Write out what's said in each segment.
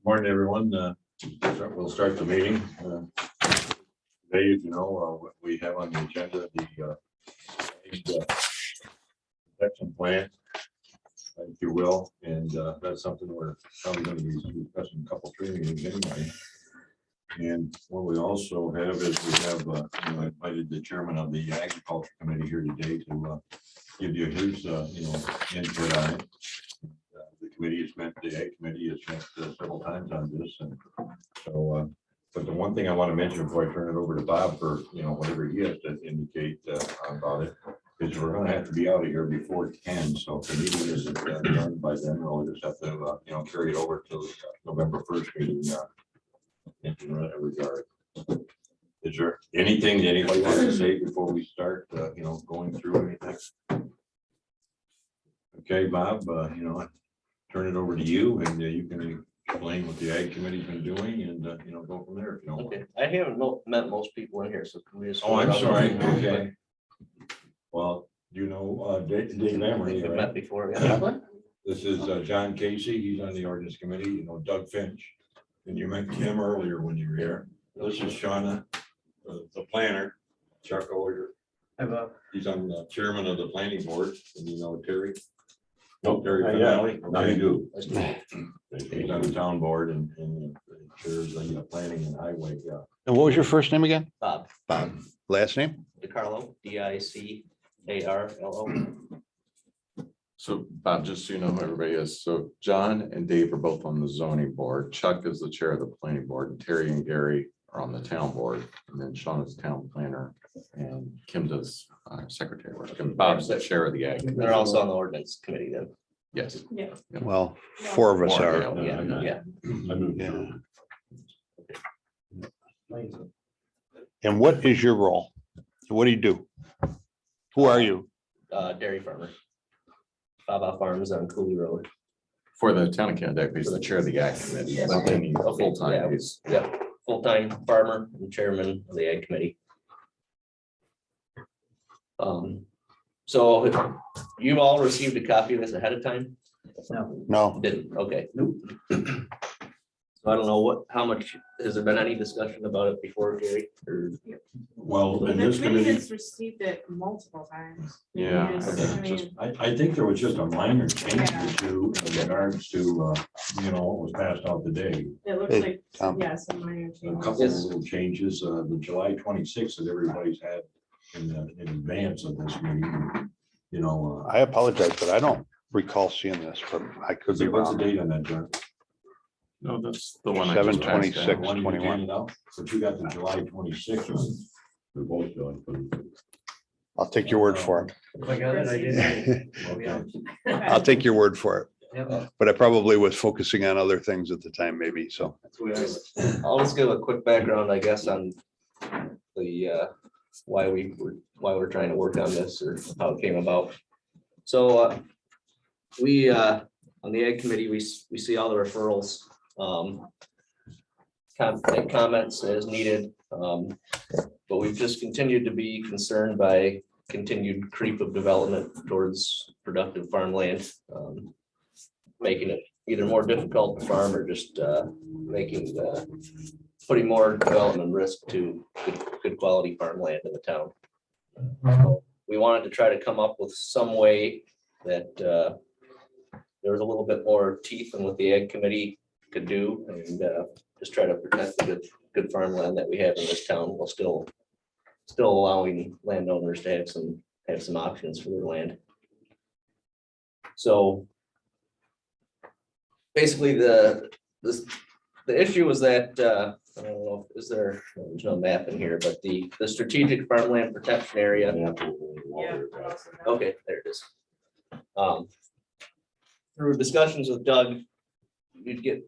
Morning, everyone. We'll start the meeting. Today, as you know, what we have on the agenda, the protection plan, if you will, and that's something we're probably going to be discussing a couple training meetings anyway. And what we also have is we have I invited the chairman of the agriculture committee here today to give you his input on it. The committee has met, the ag committee has met several times on this, and so but the one thing I want to mention before I turn it over to Bob for whatever he has to indicate about it is we're going to have to be out of here before 10. So if the meeting isn't done by then, we'll just have to carry it over to November 1st meeting in that regard. Is there anything that anybody wants to say before we start going through anything? Okay, Bob, turn it over to you, and you can explain what the ag committee's been doing, and go from there if you don't want. Okay, I haven't met most people in here, so can we just? Oh, I'm sorry. Okay. Well, Dave Emery, We've right? met before, yeah. This is John Casey. He's on the ordinance committee. Doug Finch, and you met him earlier when you were here. This is Shauna, the planner, Chuck Oyer. He's on the chairman of the planning board, and Terry. No, Terry Finale. Now you do. He's on the town board and chairs the planning and highway. Yeah. And what was your first name again? Bob Bob. Last name? DiCarlo, DICARLO. So Bob, just so you know who everybody is, so John and Dave are both on the zoning board. Chuck is the chair of the planning board, and Terry and Gary are on the town board, and then Sean is town planner, and Kim does secretary work, and Bob's the chair of the ag. They're also on the ordinance committee then. Yes. Yeah. Well, four of us Four, are. yeah. Yeah. I moved Yeah. through. And what is your role? What do you do? Who are you? Dairy farmer. Baba Farms on Cooley Road. For the town of Kennebec, he's the chair of the ag committee, Yes. but then he's Okay, yeah. full-time, he's Yep, full-time farmer and chairman of the ag committee. So you all received a copy of this ahead of time? No. Didn't, okay. Nope. So I don't know how much, has there been any discussion about it before, Gary? Or Well, The in this committee committee, has received it multiple times. Yeah, I mean, I think there was just a minor change Yeah. to in regards to what was passed out today. It looks Hey, like, Tom. yeah, some minor A changes. couple of little changes, the July 26th that everybody's had in advance of this meeting. I apologize, but I don't recall seeing this, but I could be What's the wrong. date on that, John? no, that's the one. I just passed 7/26. out. One you 21. handed out? But you got the July 26th one. They're both done. I'll take your word for I got it, I it. Okay. I'll take your word for it. Yep. But I probably was focusing on other things at the time, maybe, so. I'll just give a quick background, I guess, on the why we're trying to work on this or how it came about. So we on the ag committee, we see all the referrals, make comments as needed. But we've just continued to be concerned by continued creep of development towards productive farmland, making it either more difficult to farm or just putting more development risk to good quality farmland in the town. So we wanted to try to come up with some way that there was a little bit more teeth in what the ag committee could do, and just try to protect the good farmland that we have in this town while still allowing landowners to have some options for their land. So basically the issue was that I don't know, there's no map in here, but the strategic farmland protection area. Yeah. Okay, there it is. Through discussions with Doug, you'd get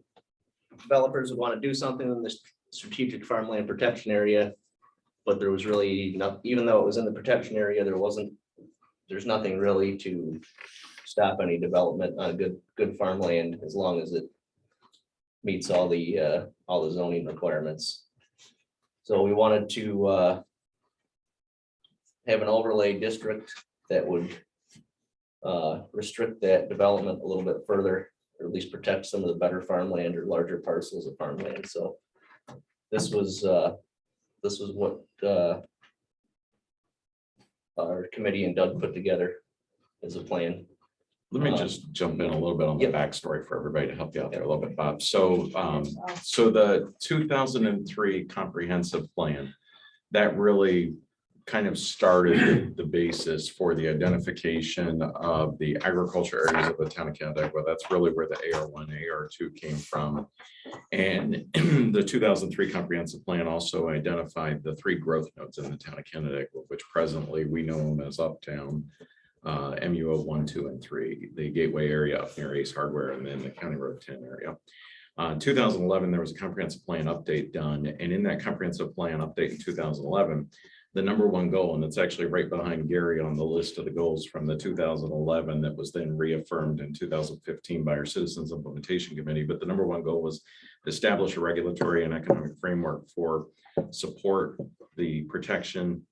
developers would want to do something in this strategic farmland protection area, but there was really not, even though it was in the protection area, there's nothing really to stop any development on good farmland as long as it meets all the zoning requirements. So we wanted to have an overlay district that would restrict that development a little bit further or at least protect some of the better farmland or larger parcels of farmland. So this was what our committee and Doug put together as a plan. Let me just jump in a little bit on the Yep. backstory for everybody to help you out there a little bit, Bob. So, so the 2003 comprehensive plan, that really kind of started the basis for the identification of the agriculture areas of the town of Canandaigua. That's really where the AR1, AR2 came from. And the 2003 comprehensive plan also identified the 3 growth nodes in the town of Canandaigua, which presently we know them as Uptown, MUO 1, 2, and 3, the gateway area up near Ace Hardware, and then the County Road 10 area. 2011, there was a comprehensive plan update done, and in that comprehensive plan update in 2011, the #1 goal, and it's actually right behind Gary on the list of the goals from the 2011 that was then reaffirmed in 2015 by our Citizens Implementation Committee. But the #1 goal was establish a regulatory and economic framework for support, the protection,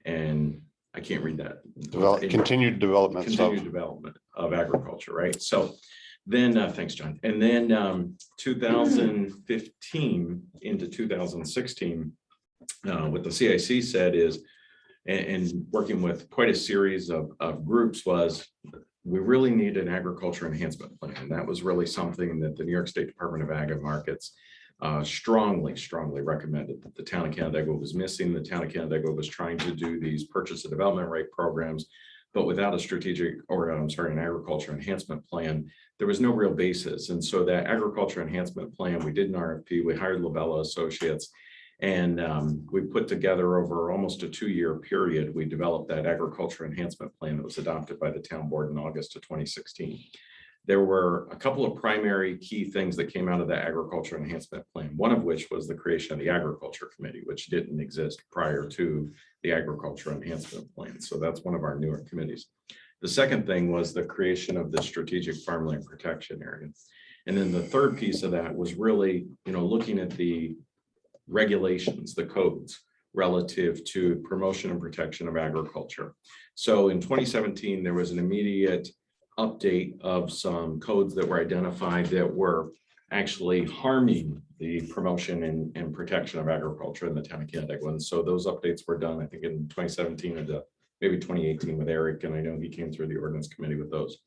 and I can't read that. Continued development. Continued development of agriculture, right? So then, thanks, John. And then 2015 into 2016, what the CIC said is, and working with quite a series of groups, was we really need an agriculture enhancement plan. And that was really something that the New York State Department of Ag and Markets strongly recommended that the town of Canandaigua was missing. The town of Canandaigua was trying to do these purchase and development rate programs, but without a strategic, or I'm sorry, an agriculture enhancement plan, there was no real basis. And so that agriculture enhancement plan, we did an RFP, we hired Labella Associates, and we put together over almost a 2-year period, we developed that agriculture enhancement plan that was adopted by the town board in August of 2016. There were a couple of primary key things that came out of that agriculture enhancement plan, one of which was the creation of the agriculture committee, which didn't exist prior to the agriculture enhancement plan. So that's one of our newer committees. The second thing was the creation of the strategic farmland protection area. And then the third piece of that was really, looking at the regulations, the codes relative to promotion and protection of agriculture. So in 2017, there was an immediate update of some codes that were identified that were actually harming the promotion and protection of agriculture in the town of Canandaigua. And so those updates were done, I think, in 2017 into maybe 2018 with Eric, and I know he came through the ordinance committee with those.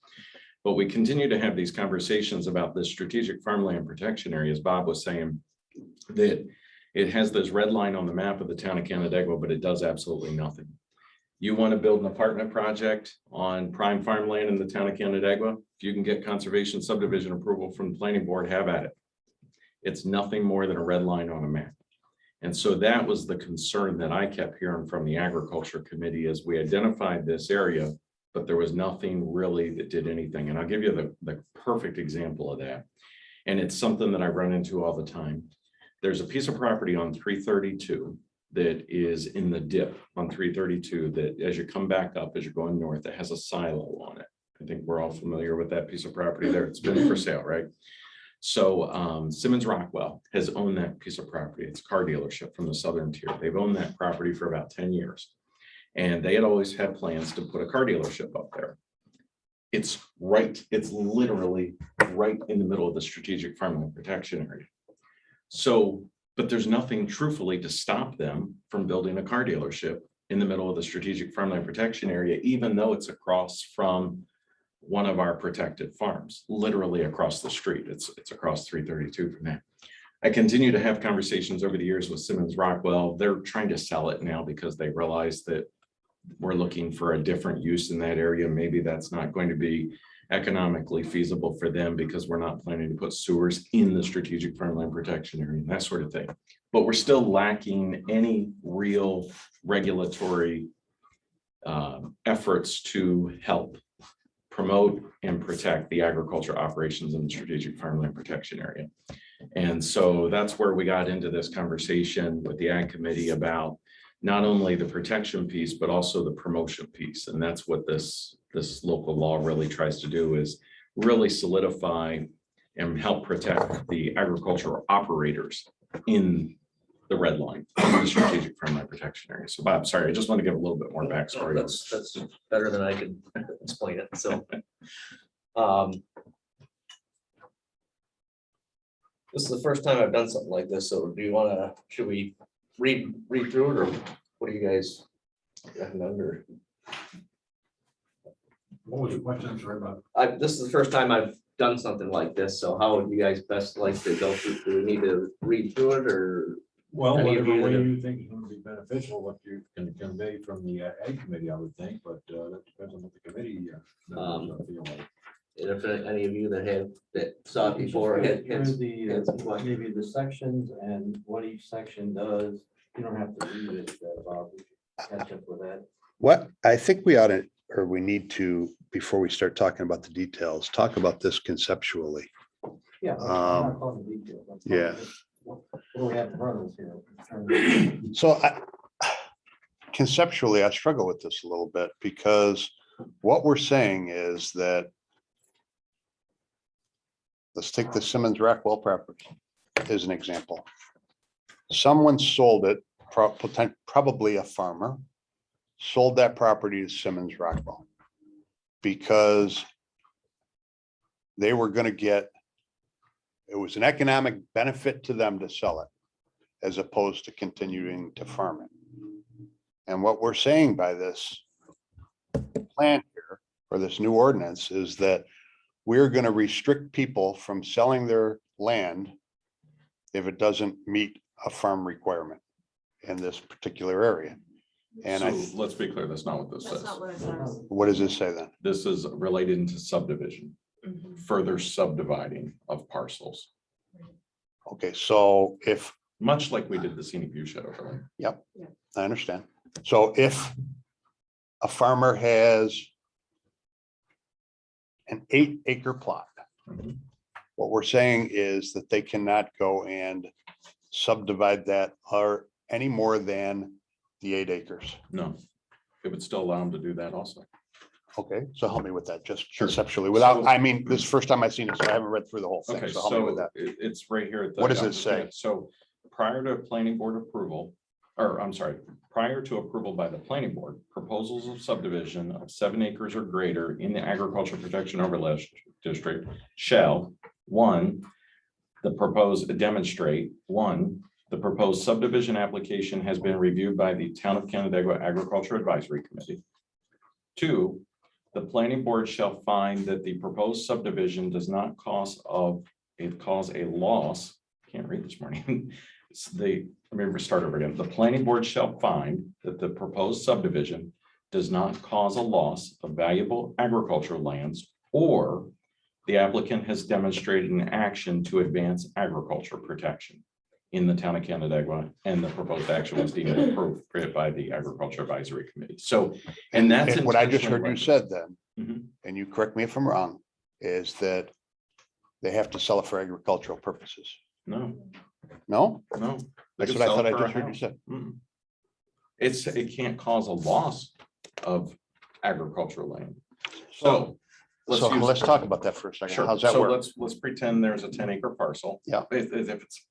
But we continue to have these conversations about the strategic farmland protection area, as Bob was saying, that it has this red line on the map of the town of Canandaigua, but it does absolutely nothing. You want to build an apartment project on prime farmland in the town of Canandaigua, if you can get conservation subdivision approval from the planning board, have at it. It's nothing more than a red line on a map. And so that was the concern that I kept hearing from the agriculture committee as we identified this area, but there was nothing really that did anything. And I'll give you the perfect example of that. And it's something that I run into all the time. There's a piece of property on 332 that is in the dip on 332 that as you come back up, as you're going north, it has a silo on it. I think we're all familiar with that piece of property there. It's been for sale, right? So Simmons Rockwell has owned that piece of property. It's a car dealership from the southern tier. They've owned that property for about 10 years. And they had always had plans to put a car dealership up there. It's literally right in the middle of the strategic farmland protection area. So, but there's nothing truthfully to stop them from building a car dealership in the middle of the strategic farmland protection area, even though it's across from one of our protected farms, literally across the street. It's across 332 from that. I continue to have conversations over the years with Simmons Rockwell. They're trying to sell it now because they realize that we're looking for a different use in that area. Maybe that's not going to be economically feasible for them because we're not planning to put sewers in the strategic farmland protection area and that sort of thing. But we're still lacking any real regulatory efforts to help promote and protect the agriculture operations in the strategic farmland protection area. And so that's where we got into this conversation with the Ag Committee about not only the protection piece, but also the promotion piece. And that's what this local law really tries to do, is really solidify and help protect the agricultural operators in the red line, in the strategic farmland protection area. So Bob, sorry, I just want to give a little bit more backstory. That's better than I could explain it. So This is the first time I've done something like this, so do you wanna, should we read through it, or what do you guys recommend, or? What was your question? I'm sorry about. This is the first time I've done something like this, so how would you guys best like to go through? Do we need to read through it, or? Well, Any of whatever you way that have- you think is gonna be beneficial, what you can convey from the ag committee, I would think, but that depends on what the committee. Feel like. If any of you that saw it before, had Through the, had some questions. maybe the sections and what each section does. You don't have to read it, Bob. We can catch up with that. What I think we ought to, or we need to, before we start talking about the details, talk about this conceptually. Yeah. I'm not calling the details. I'm calling yeah. just What do we have in front of us here? in terms of- So conceptually, I struggle with this a little bit because what we're saying is that let's take the Simmons Rockwell property as an example. Someone sold it, probably a farmer, sold that property to Simmons Rockwell because they were going to get, it was an economic benefit to them to sell it as opposed to continuing to farm it. And what we're saying by this plan here, or this new ordinance, is that we're going to restrict people from selling their land if it doesn't meet a farm requirement in this particular area. And So let's be clear, that's not what this That's says. not what it says. what does this say then? This is related to subdivision, Mhm. further subdividing of parcels, Okay, so if, much like we did the scenic view shed overlay. I understand. So if a farmer has an 8-acre plot, Mhm. what we're saying is that they cannot go and subdivide that or any more than the 8 acres. No, it would still allow them to do that also. Okay, so help me with that, just Sure. conceptually, without, So- I mean, this is the first time I've seen it, so I haven't read through the whole thing, Okay, so help me with so that. it's right here. at the What does it say? document. So prior to planning board approval, or I'm sorry, prior to approval by the planning board, proposals of subdivision of 7 acres or greater in the agricultural protection overlay district shall, one, the proposed demonstrate, one, the proposed subdivision application has been reviewed by the Town of Canandaigua Agriculture Advisory Committee. Two, the planning board shall find that the proposed subdivision does not cause a loss. Can't read this morning. Let me start over again. The planning board shall find that the proposed subdivision does not cause a loss of valuable agricultural lands, or the applicant has demonstrated an action to advance agriculture protection in the town of Canandaigua, and the proposed action was deemed appropriate by the Agriculture Advisory Committee. So, and that's What I just heard you intentionally said then, Mhm. and you correct me if I'm wrong, is that they have to sell it for agricultural purposes. No, No? no. They That's could what I sell thought it I for a just heard you house. said. Mm. It can't cause a loss of agricultural land. So. So use- let's talk about that for a second. Sure. How's that So work? let's pretend there's a 10-acre parcel. Yeah. If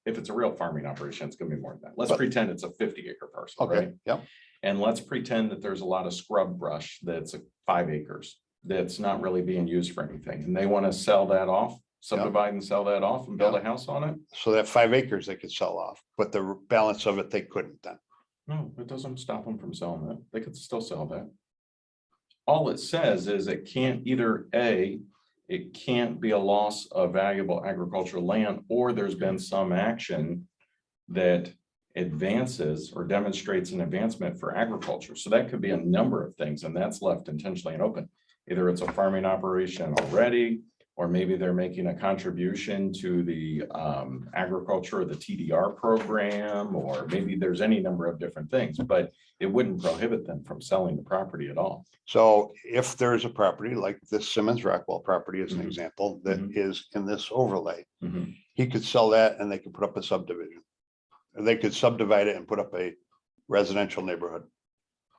it's a real farming operation, it's gonna be more than that. Let's But- pretend it's a 50-acre parcel, Okay, right? yep, And let's pretend that there's a lot of scrub brush that's 5 acres that's not really being used for anything, and they want to sell that off, subdivide and sell that off and build a house on it. so that 5 acres they could sell off, but the balance of it, they couldn't then. No, it doesn't stop them from selling that. They could still sell that. All it says is it can't it can't be a loss of valuable agricultural land, or there's been some action that advances or demonstrates an advancement for agriculture. So that could be a number of things, and that's left intentionally and open. Either it's a farming operation already, or maybe they're making a contribution to the agriculture or the TDR program, or maybe there's any number of different things, but it wouldn't prohibit them from selling the property at all. So if there's a property like this Simmons Rockwell property as an Mhm. example, that Mhm. is in this overlay, Mhm. he could sell that and they could put up a subdivision. Or they could subdivide it and put up a residential neighborhood.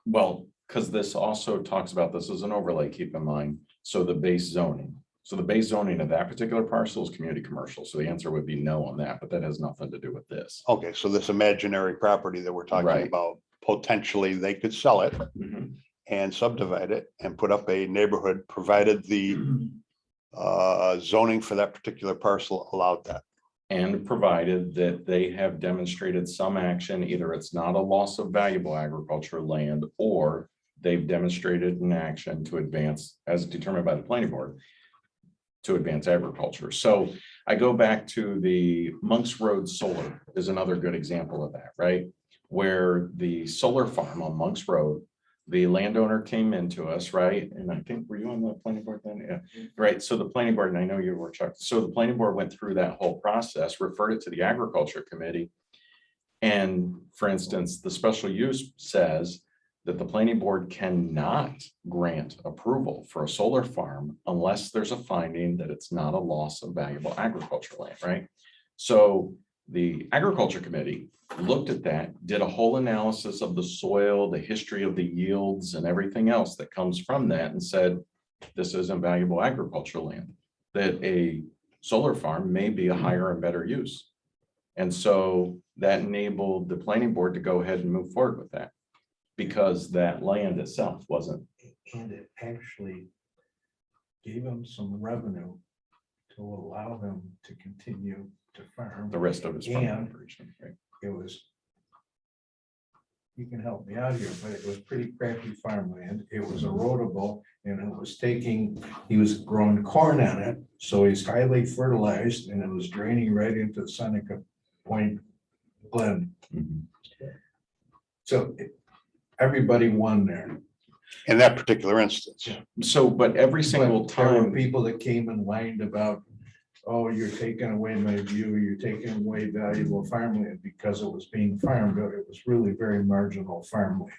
Well, because this also talks about, this as an overlay, keep in mind, so the base zoning. So the base zoning of that particular parcel is community commercial. So the answer would be no on that, but that has nothing to do with this. Okay, so this imaginary property that we're talking Right. about, potentially they could sell it Mhm. and subdivide it and put up a neighborhood, provided the zoning for that particular parcel allowed that. and provided that they have demonstrated some action, either it's not a loss of valuable agricultural land, or they've demonstrated an action to advance, as determined by the planning board, to advance agriculture. So I go back to the Monks Road Solar is another good example of that, right? Where the solar farm on Monks Road, the landowner came into us, right? And I think, were you on the planning board then? Yeah, right. So the planning board, and I know you were, Chuck. So the planning board went through that whole process, referred it to the agriculture committee. And for instance, the special use says that the planning board cannot grant approval for a solar farm unless there's a finding that it's not a loss of valuable agricultural land, right? So the agriculture committee looked at that, did a whole analysis of the soil, the history of the yields and everything else that comes from that, and said, this isn't valuable agricultural land, that a solar farm may be a higher and better use. And so that enabled the planning board to go ahead and move forward with that, because that land itself wasn't. And it actually gave him some revenue to allow him to continue to farm. The rest of his farm And operation, right? it was, you can help me out here, but it was pretty crappy farmland. It was erodible and it was taking, he was growing corn on it. So he's highly fertilized and it was draining right into the Seneca Point Glen. Mhm. So everybody won there. In that particular instance. Yeah. So, but every single But there were time, people that came and whined about, oh, you're taking away my view, you're taking away valuable farmland because it was being farmed. It was really very marginal farmland.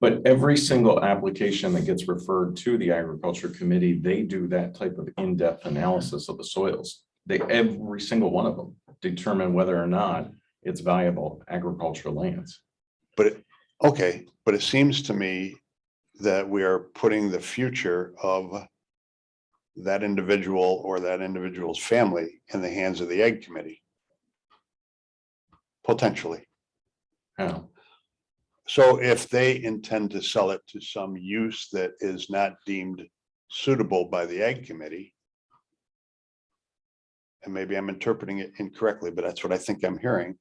but every single application that gets referred to the agriculture committee, they do that type of in-depth analysis of the soils. They, every single one of them, determine whether or not it's valuable agricultural lands. Okay, but it seems to me that we are putting the future of that individual or that individual's family in the hands of the Ag Committee. Potentially. How? So if they intend to sell it to some use that is not deemed suitable by the Ag Committee, and maybe I'm interpreting it incorrectly, but that's what I think I'm hearing,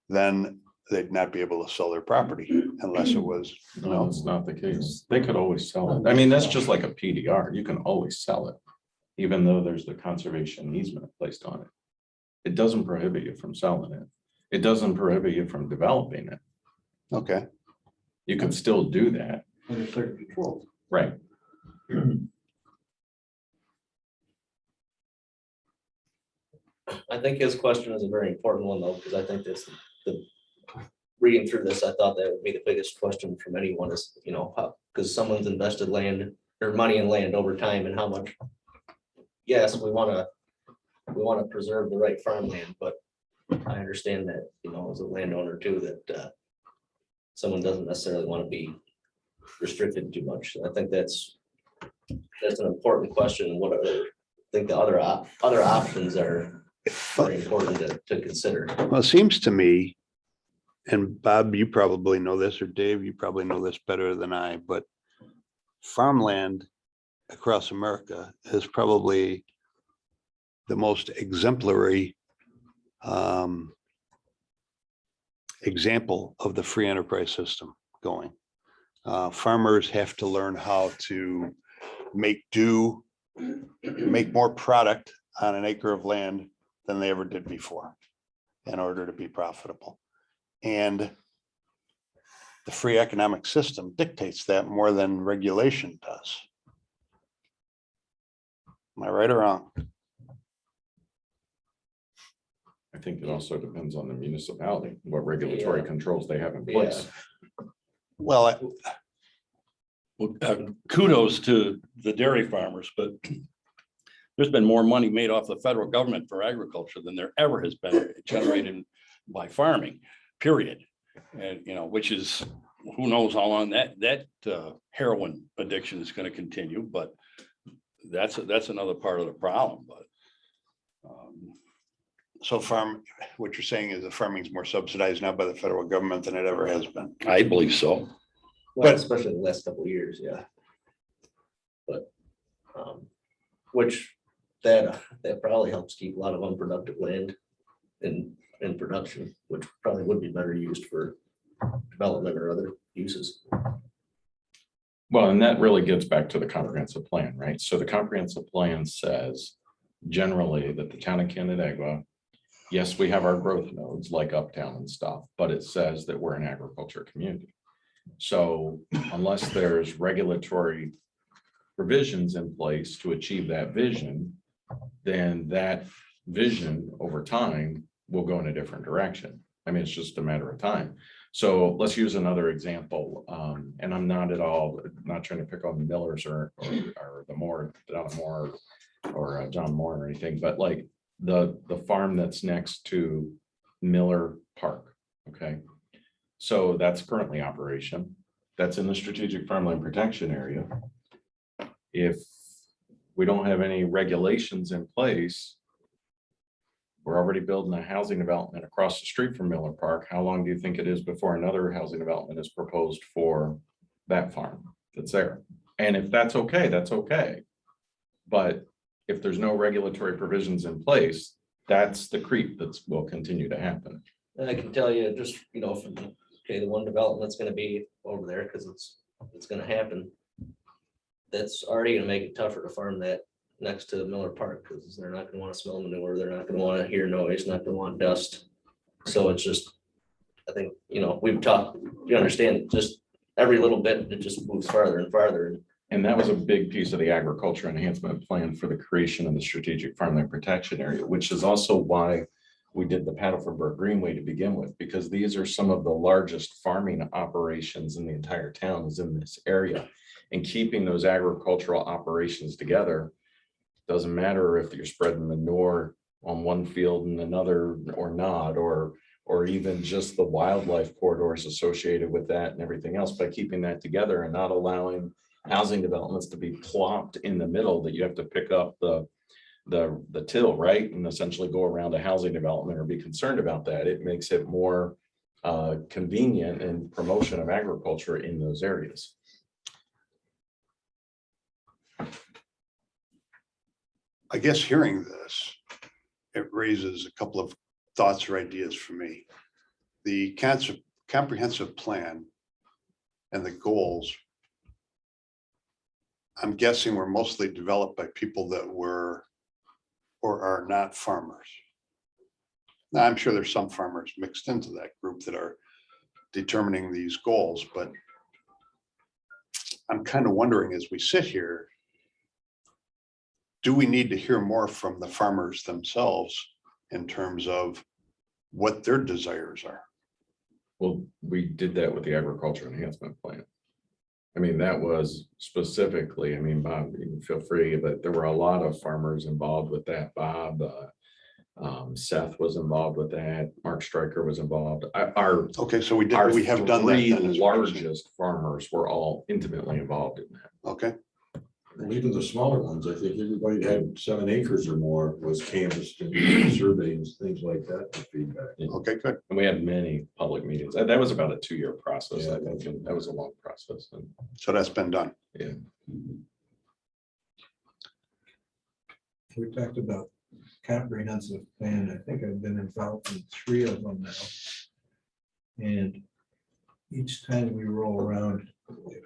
then they'd not be able to sell their property unless it was, No, that's not the case. They could always sell it. I mean, that's just like a PDR. You can always sell it, even though there's the conservation easement placed on it. It doesn't prohibit you from selling it. It doesn't prohibit you from developing it. okay. You can still do that, Under certain control. right? I think his question is a very important one though, because I think that's the, reading through this, I thought that would be the biggest question from anyone is, you know, how, because someone's invested land or money in land over time and how much. Yes, we want to preserve the right farmland, but I understand that, you know, as a landowner too, that someone doesn't necessarily want to be restricted too much. I think that's an important question. What other, I think the other options are very important to consider. Well, it seems to me, and Bob, you probably know this, or Dave, you probably know this better than I, but farmland across America is probably the most exemplary example of the free enterprise system going. Farmers have to learn how to make more product on an acre of land than they ever did before in order to be profitable. And the free economic system dictates that more than regulation does. Am I right or wrong? I think it also depends on the municipality, what regulatory Yeah. controls they have in place. Well, Well, kudos to the dairy farmers, but there's been more money made off the federal government for agriculture than there ever has been generated by farming, period. And, you know, which is, who knows how long that heroin addiction is going to continue, but that's another part of the problem, but. so what you're saying is that farming is more subsidized now by the federal government than it ever has been. I believe so. Well, especially in the last couple of years, yeah. But, which that probably helps keep a lot of unproductive land in production, which probably would be better used for development or other uses. Well, and that really gets back to the comprehensive plan, right? So the comprehensive plan says generally that the town of Canandaigua, yes, we have our growth nodes like Uptown and stuff, but it says that we're an agriculture community. So unless there's regulatory provisions in place to achieve that vision, then that vision over time will go in a different direction. I mean, it's just a matter of time. So let's use another example. And I'm not at all, not trying to pick on the Millers or the Moore, John Moore or John Moore or anything, but like the farm that's next to Miller Park. Okay. So that's currently operation. That's in the strategic farmland protection area. If we don't have any regulations in place, we're already building a housing development across the street from Miller Park. How long do you think it is before another housing development is proposed for that farm that's there? And if that's okay, that's okay. But if there's no regulatory provisions in place, that's the creep that will continue to happen. And I can tell you just, from, okay, the one development's gonna be over there because it's gonna happen. That's already gonna make it tougher to farm that next to Miller Park because they're not gonna want to smell manure, they're not gonna want to hear noise, not gonna want dust. So it's just, I think, we've talked, you understand, just every little bit, it just moves farther and farther. And that was a big piece of the agriculture enhancement plan for the creation of the strategic farmland protection area, which is also why we did the Paddleford Greenway to begin with, because these are some of the largest farming operations in the entire town is in this area. And keeping those agricultural operations together, doesn't matter if you're spreading manure on one field and another or not, or even just the wildlife corridors associated with that and everything else, by keeping that together and not allowing housing developments to be plopped in the middle that you have to pick up the till, right? And essentially go around a housing development or be concerned about that. It makes it more convenient and promotion of agriculture in those areas. I guess hearing this, it raises a couple of thoughts or ideas for me. The comprehensive plan and the goals, I'm guessing were mostly developed by people that were or are not farmers. Now, I'm sure there's some farmers mixed into that group that are determining these goals, but I'm kind of wondering as we sit here, do we need to hear more from the farmers themselves in terms of what their desires are? Well, we did that with the agriculture enhancement plan. I mean, that was specifically, I mean, Bob, you can feel free, but there were a lot of farmers involved with that. Bob, Seth was involved with that. Mark Stryker was involved. Okay, so we Our have done that. three then, is what you're saying. largest farmers were all intimately involved in that. Okay, Well, even the smaller ones, I think everybody that had 7 acres or more was canvassed and surveyed and things like that for feedback. okay, good. And we had many public meetings. That was about a 2-year process, I Yeah. think, and that was a long process. And So that's been done. yeah, We talked about comprehensive plan. I think I've been involved in 3 of them now. And each time we roll around, it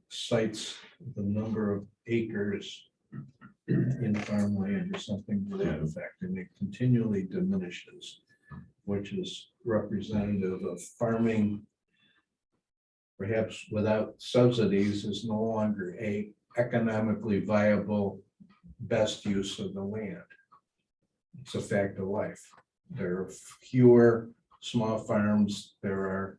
cites the number of acres in farmland or something to that effect, and it continually diminishes, which is representative of farming perhaps without subsidies is no longer a economically viable best use of the land. It's a fact of life. There are fewer small farms, there are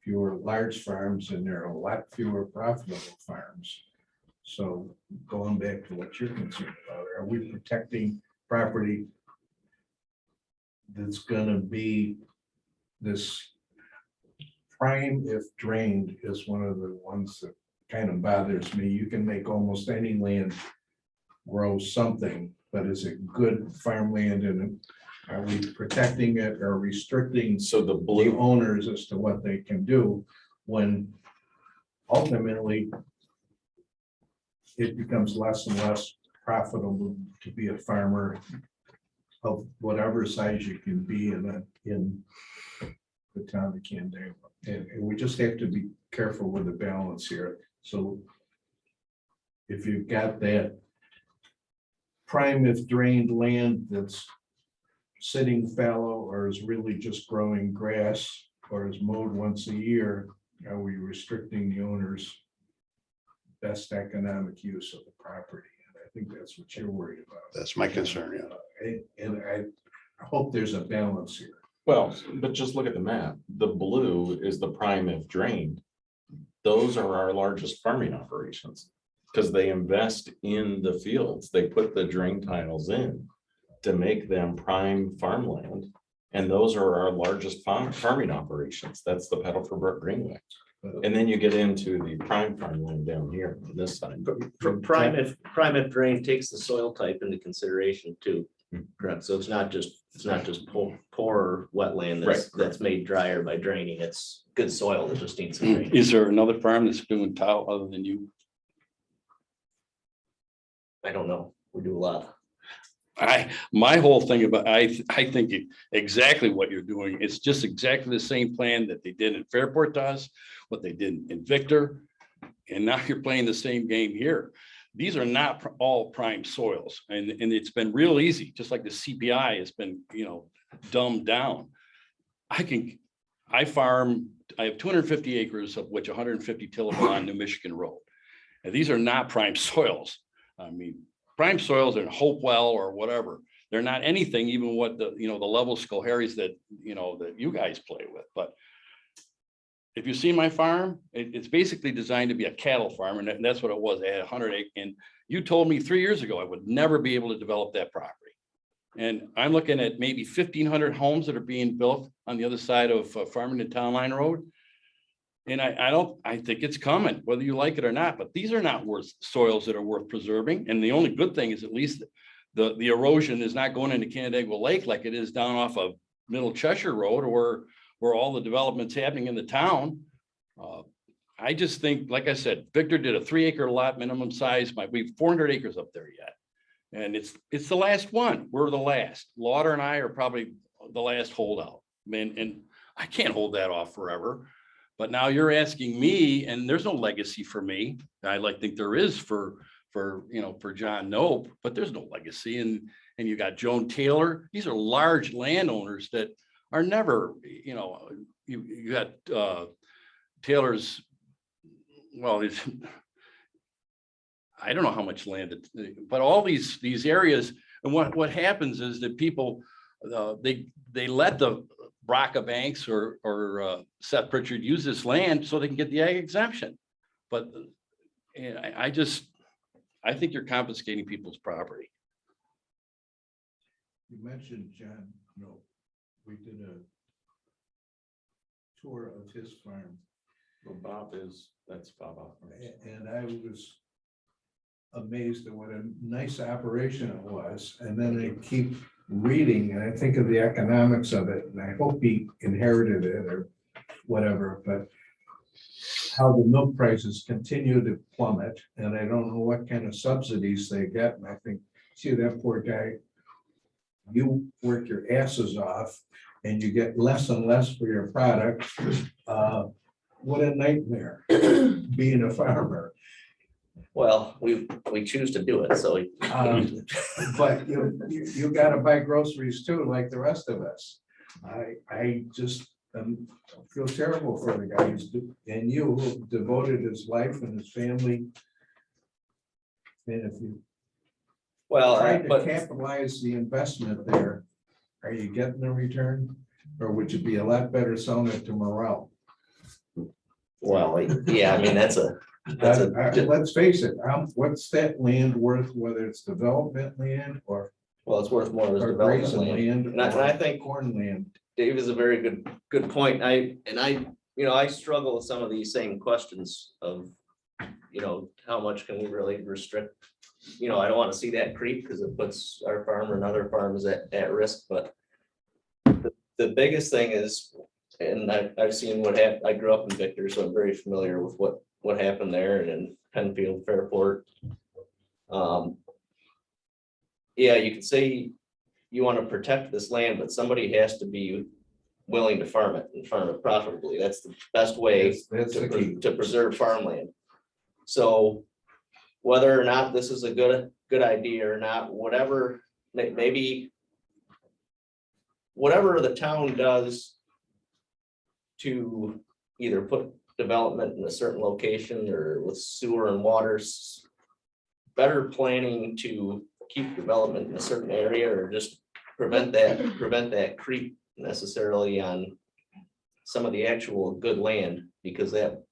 fewer large farms, and there are a lot fewer profitable farms. So going back to what you're concerned about, are we protecting property that's gonna be this prime if drained is one of the ones that kind of bothers me. You can make almost any land grow something, but is it good farmland, and are we protecting it or restricting so the the blue, owners as to what they can do when ultimately it becomes less and less profitable to be a farmer of whatever size you can be in the town of Canandaigua. And we just have to be careful with the balance here. So if you've got that prime if drained land that's sitting fallow or is really just growing grass or is mowed once a year, are we restricting the owner's best economic use of the property? And I think that's what you're worried about. That's my concern, yeah. And I hope there's a balance here. Well, but just look at the map. The blue is the prime if drained. Those are our largest farming operations because they invest in the fields. They put the drain tiles in to make them prime farmland. And those are our largest farming operations. That's the Pedalford Brook Greenway. And then you get into the prime farmland down here on this side. Prime if drain takes the soil type into consideration too. Correct. So it's not just poor wetland that's made drier by draining. It's good soil that just needs some drainage. Is there another farm that's doing tile other than you? I don't know. We do a lot. My whole thing about, I think exactly what you're doing. It's just exactly the same plan that they did in Fairport to us, what they did in Victor. And now you're playing the same game here. These are not all prime soils, and it's been real easy, just like the CPI has been, dumbed down. I have 250 acres, of which 150 tillable on New Michigan Road. And these are not prime soils. I mean, prime soils in Hopewell or whatever, they're not anything, even what the level Schoharies that you guys play with. But if you see my farm, it's basically designed to be a cattle farm, and that's what it was. I had 100 acres, and you told me 3 years ago I would never be able to develop that property. And I'm looking at maybe 1,500 homes that are being built on the other side of Farmington Town Line Road. And I think it's coming, whether you like it or not. But these are not worth soils that are worth preserving. And the only good thing is at least the erosion is not going into Canandaigua Lake like it is down off of Middle Cheshire Road, or where all the development's happening in the town. I just think, like I said, Victor did a 3-acre lot minimum size. We've 400 acres up there yet. And it's the last one. We're the last. Lauder and I are probably the last holdout. And I can't hold that off forever. But now you're asking me, and there's no legacy for me. I think there is for John Nope, but there's no legacy. And you got Joan Taylor. These are large landowners that are never, you got Taylor's, well, I don't know how much land, but all these areas, and what happens is that people, they let the Braca banks or Seth Pritchard use this land so they can get the ag exemption. But I think you're confiscating people's property. You mentioned John, we did a tour of his farm. Well, that's Bob. And I was amazed at what a nice operation it was. And then I keep reading and I think of the economics of it, and I hope he inherited it or whatever, but how the milk prices continue to plummet, and I don't know what kind of subsidies they get. And I think, see, that poor guy, you work your asses off and you get less and less for your product. What a nightmare being a farmer. Well, we choose to do it, so. But you gotta buy groceries too, like the rest of us. I just feel terrible for the guy and you who devoted his life and his family. And if you try to capitalize the investment there, are you getting a return? Or would you be a lot better selling it to Morel? Well, yeah, I mean, let's face it, what's that land worth, whether it's development land or it's worth more as development grazing land. land? And I think corn land. Dave is a very good point. I struggle with some of these same questions of, how much can we really restrict? I don't want to see that creep because it puts our farmer and other farms at risk. But the biggest thing is, and I've seen what happened. I grew up in Victor, so I'm very familiar with what happened there and in Penfield, Fairport. yeah, you can say you want to protect this land, but somebody has to be willing to farm it and farm it profitably. That's the best way That's the key. to preserve farmland. So whether or not this is a good idea or not, whatever, maybe whatever the town does to either put development in a certain location or with sewer and waters, better planning to keep development in a certain area or just prevent that creep necessarily on some of the actual good land, because that,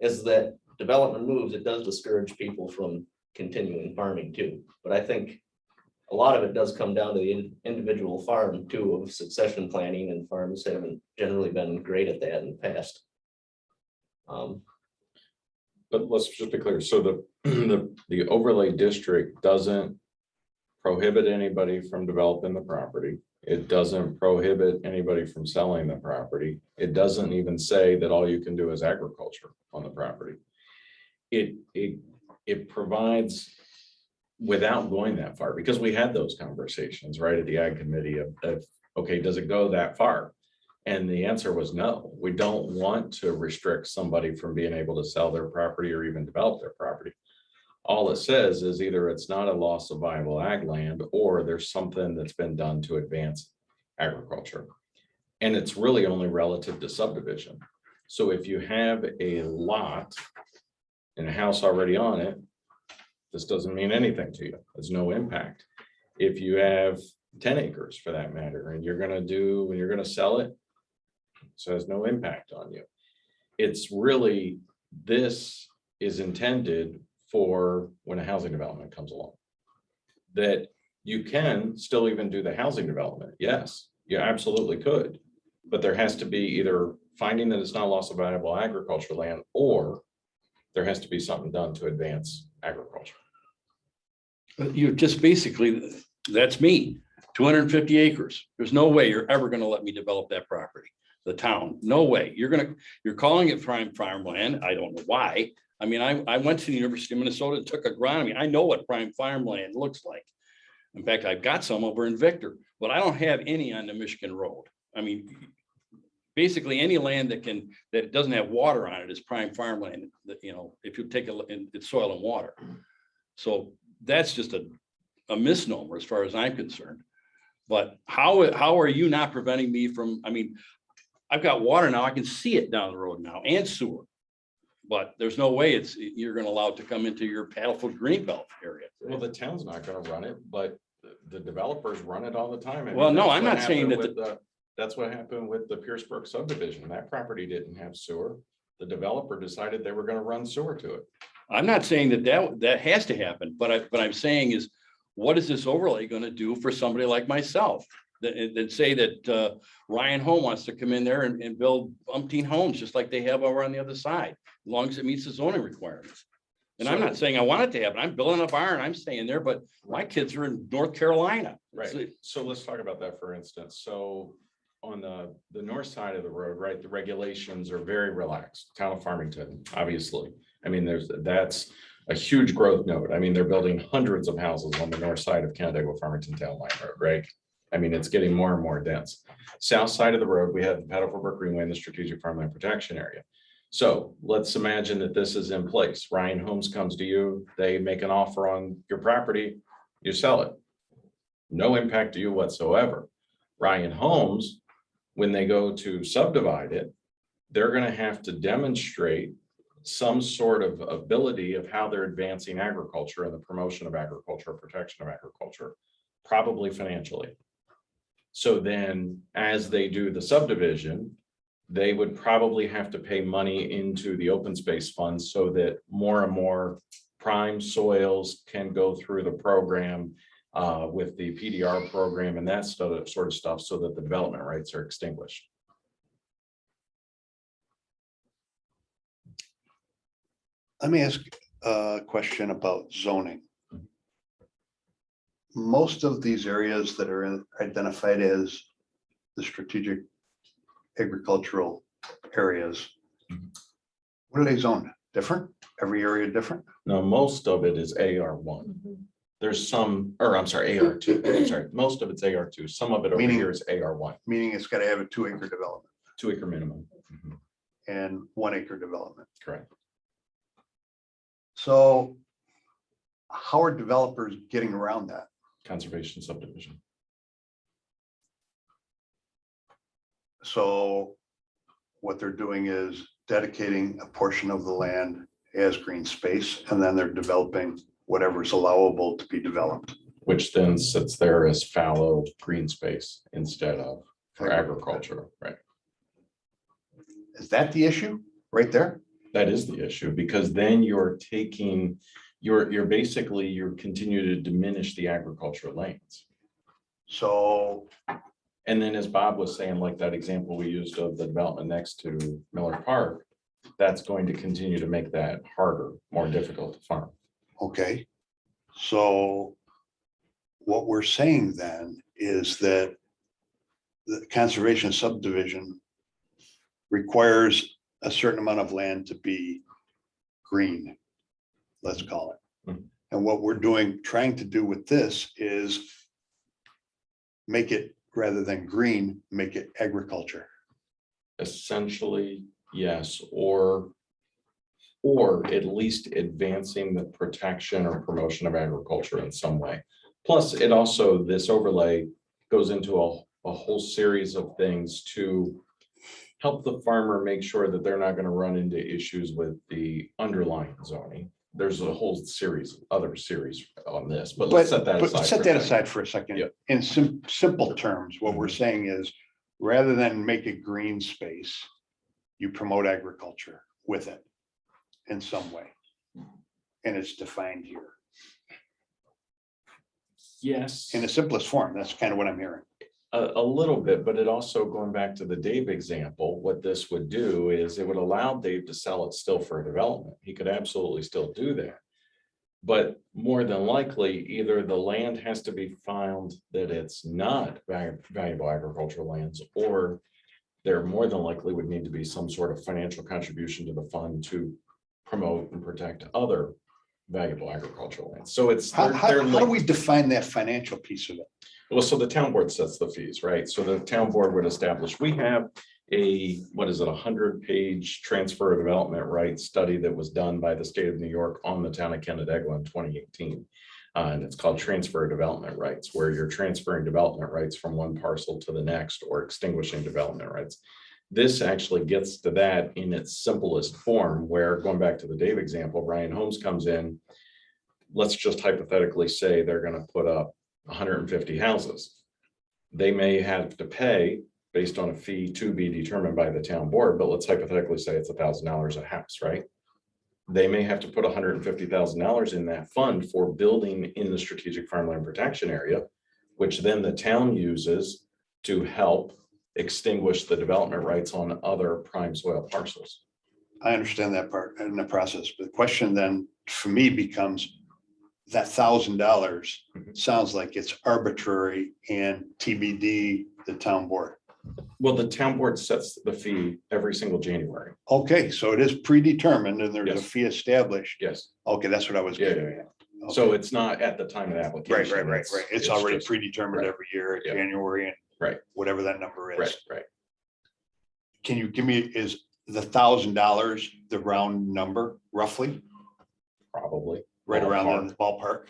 as that development moves, it does discourage people from continuing farming too. But I think a lot of it does come down to the individual farm too, of succession planning, and farms haven't generally been great at that in the past. But let's just be clear, so the overlay district doesn't prohibit anybody from developing the property. It doesn't prohibit anybody from selling the property. It doesn't even say that all you can do is agriculture on the property. It provides, without going that far, because we had those conversations right at the ag committee of okay, does it go that far? And the answer was no. We don't want to restrict somebody from being able to sell their property or even develop their property. All it says is either it's not a loss of viable ag land, or there's something that's been done to advance agriculture. And it's really only relative to subdivision. So if you have a lot and a house already on it, this doesn't mean anything to you. There's no impact. If you have 10 acres for that matter, and you're gonna sell it, so it has no impact on you. It's really, this is intended for when a housing development comes along. That you can still even do the housing development. Yes, you absolutely could. But there has to be either finding that it's not loss of valuable agriculture land, or there has to be something done to advance agriculture. You just basically, that's me, 250 acres. There's no way you're ever gonna let me develop that property, the town, no way. You're calling it prime farmland. I don't know why. I mean, I went to the University of Minnesota and took agronomy. I know what prime farmland looks like. In fact, I've got some over in Victor, but I don't have any on the Michigan Road. I mean, basically any land that doesn't have water on it is prime farmland, that, you know, if you take a look, it's soil and water. So that's just a misnomer as far as I'm concerned. But how are you not preventing me from, I mean, I've got water now, I can see it down the road now, and sewer. But there's no way you're gonna allow it to come into your Paddlefoot Greenbelt area. Well, the town's not gonna run it, but the developers run it all the time. I mean, Well, no, that's I'm what not saying happened that with that's what happened with the Pierceburg subdivision. That property didn't have sewer. The developer decided they were gonna run sewer to it. I'm not saying that has to happen, but I'm saying is, what is this overlay gonna do for somebody like myself? That say that Ryan Home wants to come in there and build umpteen homes, just like they have over on the other side, as long as it meets the zoning requirements. And I'm not saying I want it to happen. I'm building a barn, I'm staying there, but my kids are in North Carolina. Right, so let's talk about that for instance. So on the north side of the road, right, the regulations are very relaxed. Town of Farmington, obviously. I mean, that's a huge growth node. I mean, they're building hundreds of houses on the north side of Canandaigua Farmington Town Line Road, right? I mean, it's getting more and more dense. South side of the road, we have the Paddlefoot Greenway and the Strategic Farmland Protection Area. So let's imagine that this is in place. Ryan Homes comes to you, they make an offer on your property, you sell it. No impact to you whatsoever. Ryan Homes, when they go to subdivide it, they're gonna have to demonstrate some sort of ability of how they're advancing agriculture and the promotion of agriculture, protection of agriculture, probably financially. So then as they do the subdivision, they would probably have to pay money into the open space fund so that more and more prime soils can go through the program with the PDR program and that sort of stuff, so that the development rights are extinguished. Let me ask a question about zoning. Most of these areas that are identified as the strategic agricultural areas, what are they zoned? Different? Every area different? Now, most of it is AR1. There's some, or I'm sorry, AR2, I'm sorry, most of it's AR2, some of it over Meaning- here is AR1, Meaning it's gotta have a 2-acre development 2-acre minimum. and 1-acre development. Correct. So how are developers getting around that? Conservation subdivision. So what they're doing is dedicating a portion of the land as green space, and then they're developing whatever's allowable to be developed. Which then sits there as fallow green space instead of for agriculture, right? Is that the issue right there? That is the issue, because then you're taking, you're basically, you're continue to diminish the agricultural lands. So, And then as Bob was saying, like that example we used of the development next to Miller Park, that's going to continue to make that harder, more difficult to farm. okay. So what we're saying then is that the conservation subdivision requires a certain amount of land to be green, let's call it. Mhm. And what we're doing, trying to do with this is make it, rather than green, make it agriculture. Essentially, yes, or at least advancing the protection or promotion of agriculture in some way. Plus, it also, this overlay goes into a whole series of things to help the farmer make sure that they're not going to run into issues with the underlying zoning. There's a whole series, other series on this, but let's set that But aside. set for a that second. aside for a second. Yep. In simple terms, what we're saying is, rather than make it green space, you promote agriculture with it in some way. And it's defined here Yes. in the simplest form. That's kind of what I'm hearing. A little bit, but it also, going back to the Dave example, what this would do is it would allow Dave to sell it still for development. He could absolutely still do that. But more than likely, either the land has to be found that it's not valuable agricultural lands, or there more than likely would need to be some sort of financial contribution to the fund to promote and protect other valuable agricultural lands. So it's. How they're do we linked. define that financial piece of it? Well, so the town board sets the fees, right? So the town board would establish, we have a, what is it, 100-page transfer of development rights study that was done by the state of New York on the town of Canandaigua in 2018. And it's called transfer of development rights, where you're transferring development rights from one parcel to the next or extinguishing development rights. This actually gets to that in its simplest form, where, going back to the Dave example, Ryan Holmes comes in. Let's just hypothetically say they're going to put up 150 houses. They may have to pay based on a fee to be determined by the town board, but let's hypothetically say it's $1,000 a house, right? They may have to put $150,000 in that fund for building in the strategic farmland protection area, which then the town uses to help extinguish the development rights on other prime soil parcels. I understand that part in the process, but the question then for me becomes, that $1,000 sounds like it's arbitrary and TBD, the town board. Well, the town board sets the fee every single January. Okay, so it is predetermined and there's a Yes. fee established. Yes. Okay, that's what I was Yeah, getting yeah, at. So Okay. it's not at the time of application. Right. It's already just- predetermined right. every year, Yeah. January and Right. whatever that number Right, is. right. Can you give me, is the $1,000 the round number roughly, Probably, right around the ballpark?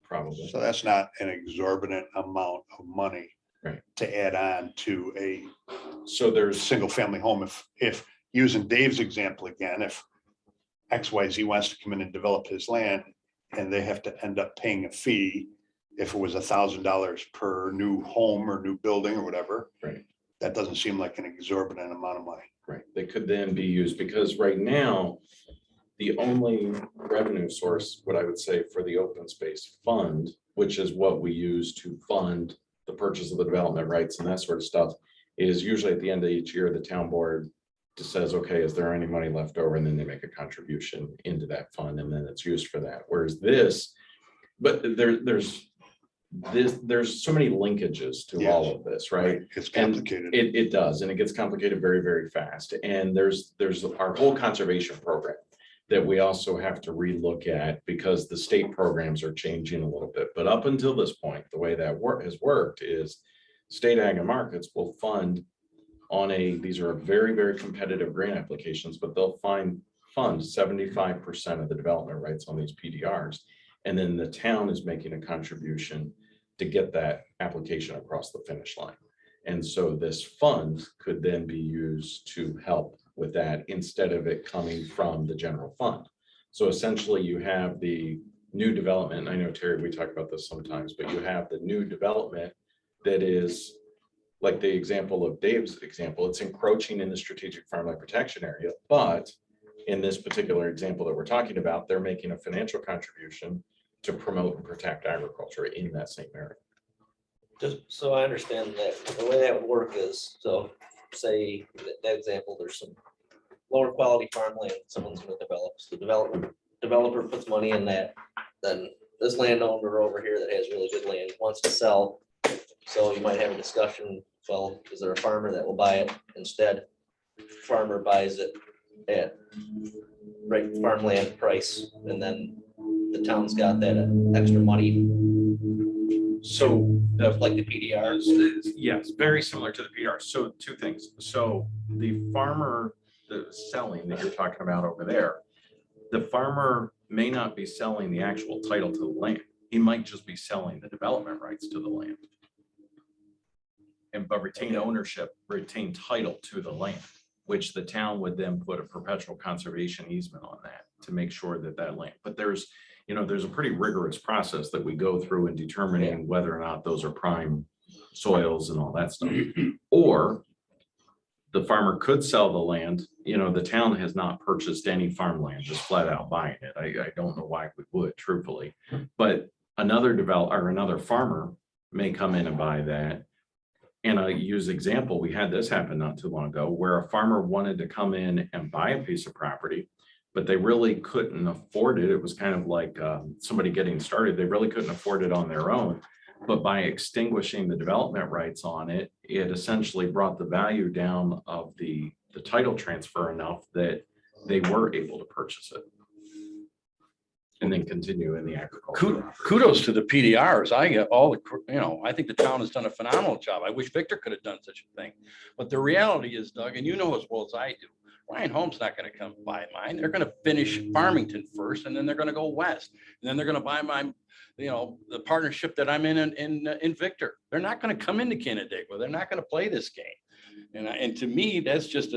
probably. So that's not an exorbitant amount of money Right. to add on to a So there's, single family home. If using Dave's example again, if XYZ wants to come in and develop his land and they have to end up paying a fee, if it was $1,000 per new home or new building or whatever. Right. That doesn't seem like an exorbitant amount of money. right, they could then be used, because right now, the only revenue source, what I would say, for the open space fund, which is what we use to fund the purchase of the development rights and that sort of stuff, is usually at the end of each year, the town board just says, okay, is there any money left over? And then they make a contribution into that fund, and then it's used for that. Whereas this, but there's so many linkages to all of this, right? It's And complicated. It does, and it gets complicated very, very fast. And there's our whole conservation program that we also have to relook at because the state programs are changing a little bit. But up until this point, the way that has worked is state ag and markets will fund on these are very, very competitive grant applications, but they'll fund 75% of the development rights on these PDRs. And then the town is making a contribution to get that application across the finish line. And so this fund could then be used to help with that instead of it coming from the general fund. So essentially you have the new development. I know, Terry, we talk about this sometimes, but you have the new development that is like the example of Dave's example, it's encroaching in the strategic farmland protection area. But in this particular example that we're talking about, they're making a financial contribution to promote and protect agriculture in that same area. Just so I understand that, the way that would work is, so say that example, there's some lower quality farmland someone's gonna develop. So the developer puts money in that, then this landowner over here that has really good land wants to sell. So you might have a discussion, well, is there a farmer that will buy it instead? Farmer buys it at right farmland price, and then the town's got that extra money, So like the PDRs. yes, very similar to the PR. So two things. So the farmer, the selling that you're talking about over there, the farmer may not be selling the actual title to the land. He might just be selling the development rights to the land. And but retain ownership, retain title to the land, which the town would then put a perpetual conservation easement on that to make sure that that land, but there's a pretty rigorous process that we go through in determining whether or not those are prime soils and all that stuff. Or the farmer could sell the land, the town has not purchased any farmland, just flat out buying it. I don't know why we would, truthfully. But another developer or another farmer may come in and buy that. And I use example, we had this happen not too long ago, where a farmer wanted to come in and buy a piece of property, but they really couldn't afford it. It was kind of like somebody getting started. They really couldn't afford it on their own. But by extinguishing the development rights on it, it essentially brought the value down of the title transfer enough that they were able to purchase it and then continue in the agriculture. Kudos to the PDRs. I get all the, I think the town has done a phenomenal job. I wish Victor could have done such a thing. But the reality is, Doug, and you know as well as I do, Ryan Home's not going to come buy mine. They're going to finish Farmington first, and then they're going to go west. And then they're going to buy my, the partnership that I'm in Victor. They're not going to come into Canandaigua. They're not going to play this game. And to me, that's just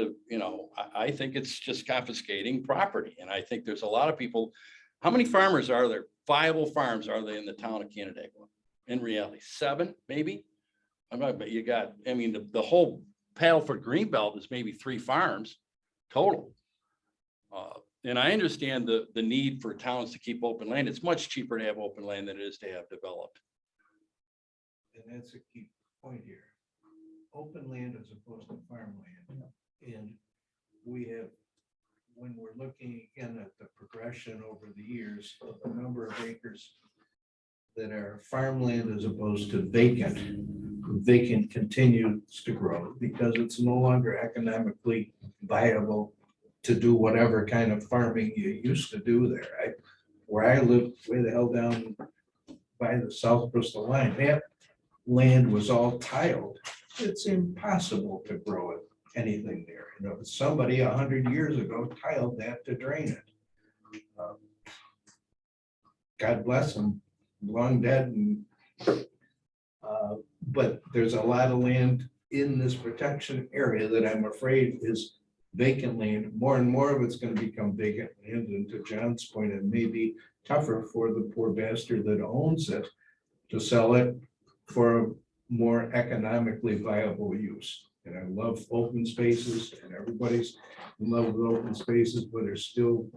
I think it's just confiscating property. And I think there's a lot of people. How many farmers are there? Viable farms are they in the town of Canandaigua? In reality, 7, maybe. But you got, the whole Paddleford Greenbelt is maybe 3 farms total. And I understand the need for towns to keep open land. It's much cheaper to have open land than it is to have developed. And that's a key point here. Open land as opposed to farmland. And we have, when we're looking again at the progression over the years of the number of acres that are farmland as opposed to vacant continues to grow because it's no longer economically viable to do whatever kind of farming you used to do there. Where I lived way the hell down by the South Bristol line, that land was all tiled. It's impossible to grow it, anything there. Somebody 100 years ago tiled that to drain it. God bless them, long dead. But there's a lot of land in this protection area that I'm afraid is vacant land. More and more of it's going to become vacant land. And to John's point, it may be tougher for the poor bastard that owns it to sell it for more economically viable use. And I love open spaces and everybody's in love with open spaces, but there's still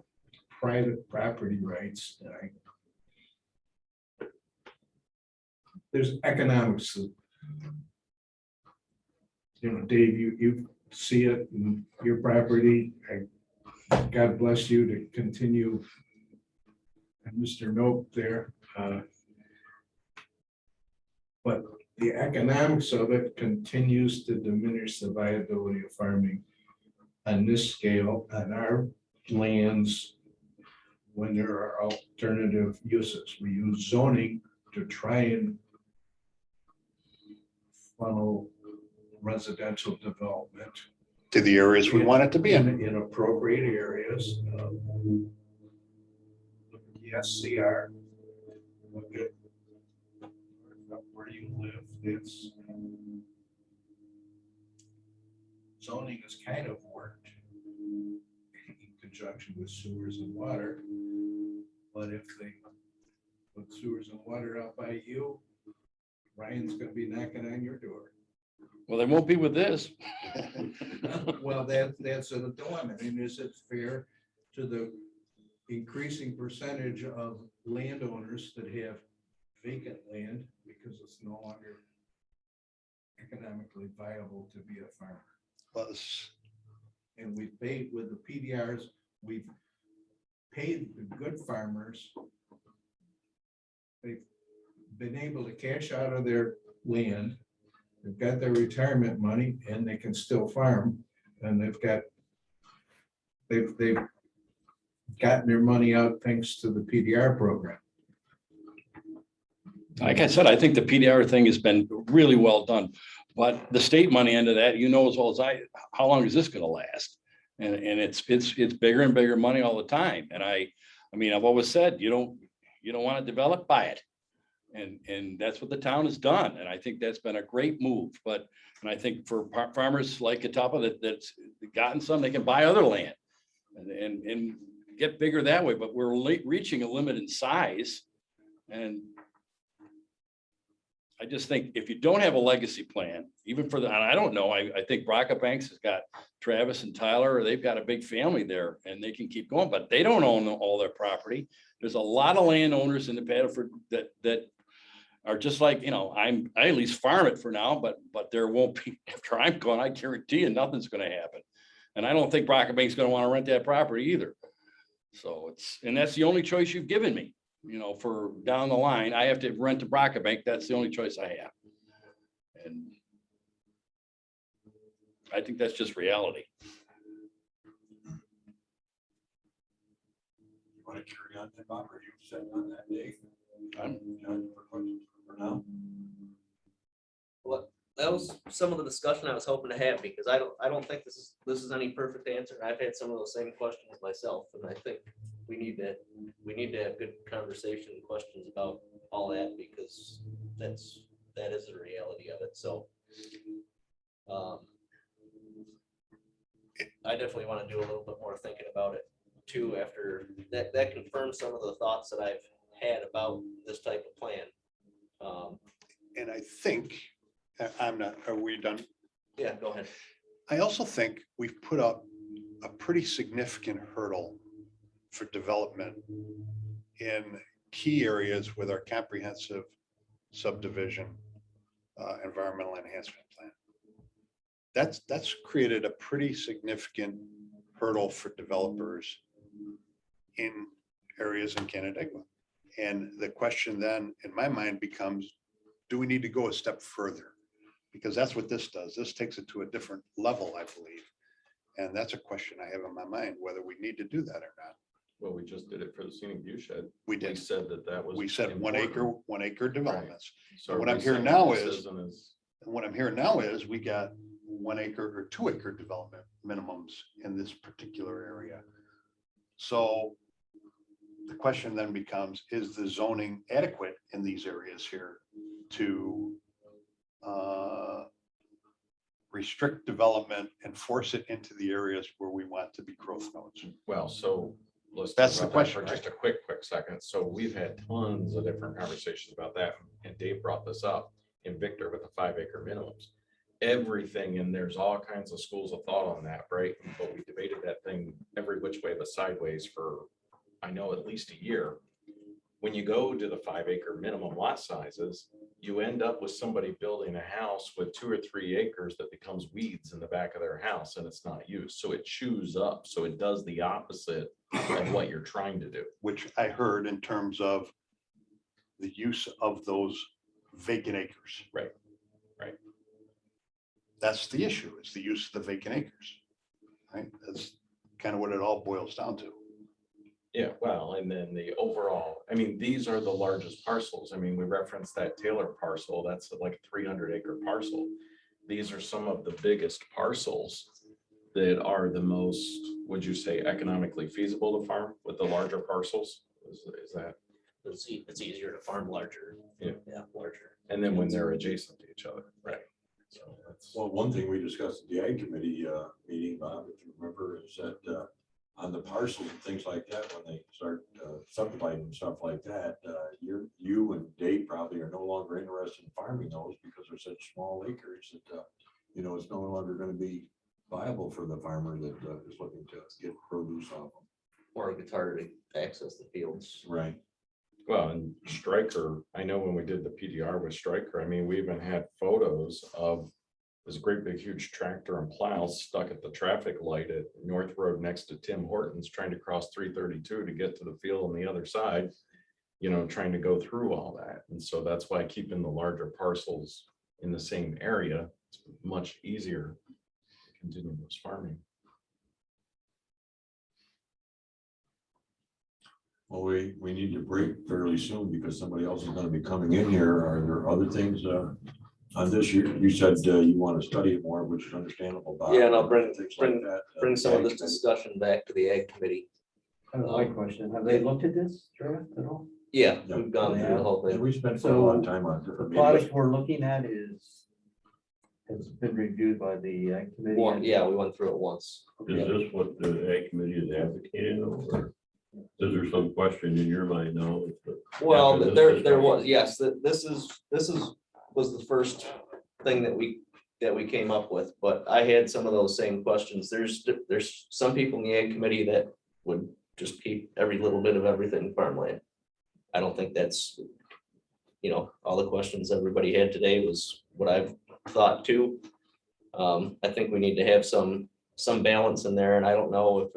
private property rights. There's economics. Dave, you see it in your property. God bless you to continue. And Mr. Nope there. But the economics of it continues to diminish the viability of farming on this scale on our lands when there are alternative uses. We use zoning to try and funnel residential development To the areas we want it to be in. in appropriate areas. Look at the SCR. Look at where you live. It's zoning has kind of worked in conjunction with sewers and water. But if they put sewers and water out by you, Ryan's gonna be knocking on your door. Well, they won't be with this. Well, that's a dilemma. I mean, is it fair to the increasing percentage of landowners that have vacant land because it's no longer economically viable to be a farmer? Was, And we've paid with the PDRs, we've paid the good farmers. They've been able to cash out of their land. They've got their retirement money and they can still farm. And they've gotten their money out thanks to the PDR program. Like I said, I think the PDR thing has been really well done, but the state money end of that, you know, as well as I, how long is this gonna last? And it's bigger and bigger money all the time. And I mean, I've always said, you don't want to develop, buy it. And that's what the town has done. And I think that's been a great move. But, and I think for farmers like Catawba that's gotten some, they can buy other land and get bigger that way. But we're reaching a limit in size. And I just think if you don't have a legacy plan, even for the, and I don't know, I think Braca Banks has got Travis and Tyler, they've got a big family there and they can keep going, but they don't own all their property. There's a lot of landowners in the Paddleford that are just like, you know, I at least farm it for now, but there won't be, after I'm gone, I guarantee you nothing's gonna happen. And I don't think Braca Bank's gonna wanna rent that property either. So and that's the only choice you've given me. You know, for down the line, I have to rent a Braca Bank. That's the only choice I have. And I think that's just reality. You want to carry on, Bob, or you setting on that day? I'm- John, for questions for now? Well, that was some of the discussion I was hoping to have, because I don't think this is any perfect answer. I've had some of those same questions myself, and I think we need to have good conversation and questions about all that, because that is the reality of it. So I definitely want to do a little bit more thinking about it too, after that confirms some of the thoughts that I've had about this type of plan. and I think, I'm not, are we done? Yeah, go ahead. I also think we've put up a pretty significant hurdle for development in key areas with our comprehensive subdivision environmental enhancement plan. That's created a pretty significant hurdle for developers in areas in Canandaigua. And the question then, in my mind, becomes, do we need to go a step further? Because that's what this does. This takes it to a different level, I believe. And that's a question I have in my mind, whether we need to do that or not. Well, we just did it for the scenic view shed. We We did. said that was. We said important. 1 acre developments. So what I'm are we hearing saying now this is- isn't as- And what I'm hearing now is we got 1 acre or 2 acre development minimums in this particular area. So the question then becomes, is the zoning adequate in these areas here to restrict development and force it into the areas where we want to be growth nodes? Well, so let's. talk That's the about that question, For just a quick second. So we've had tons of different conversations about that. And Dave brought this up in Victor with the 5 acre minimums. Everything, and there's all kinds of schools of thought on that, right? But we debated that thing every which way but sideways for, I know, at least a year. When you go to the 5 acre minimum lot sizes, you end up with somebody building a house with 2 or 3 acres that becomes weeds in the back of their house and it's not used. So it chews up. So it does the opposite of what you're trying to do. Which I heard in terms of the use of those vacant acres. Right. That's the issue. It's the use of the vacant acres. Right? That's kind of what it all boils down to. Yeah, well, and then the overall, I mean, these are the largest parcels. I mean, we referenced that Taylor parcel, that's like a 300-acre parcel. These are some of the biggest parcels that are the most, would you say, economically feasible to farm with the larger parcels? Is that, It's easier to farm larger. Yeah. Yeah, larger. and then when they're adjacent to each other, right? So that's, Well, one thing we discussed at the Ag Committee meeting, Bob, if you remember, is that on the parcels and things like that, when they start subdividing and stuff like that, you and Dave probably are no longer interested in farming those because they're such small acres that, it's no longer going to be viable for the farmer that is looking to get produce off them. Or it's harder to access the fields. Right. well, and Stryker, I know when we did the PDR with Stryker, I mean, we even had photos of this great big huge tractor and plow stuck at the traffic light at North Road next to Tim Hortons, trying to cross 332 to get to the field on the other side, trying to go through all that. And so that's why keeping the larger parcels in the same area, it's much easier to continue this farming. Well, we need to break fairly soon because somebody else is going to be coming in here. Are there other things on this? You said you want to study it more, which is understandable. Bob. Yeah, and I'll bring Things like that, Bring some of this Ag Committee. discussion back to the Ag Committee. Kind of my question, have they looked at this draft at all? Yeah, Yeah. we've gone through the whole And thing. we spent quite a lot of time on The different product meetings. we're looking at has been reviewed by the Ag Committee. Yeah, we went through it once. Is this what the Ag Committee is advocating, or is there some question in your mind now? Well, After this there discussion. was, yes, was the first thing that we came up with, but I had some of those same questions. There's some people in the Ag Committee that would just keep every little bit of everything farmland. I don't think that's, all the questions everybody had today was what I've thought too. I think we need to have some balance in there, and I don't know if,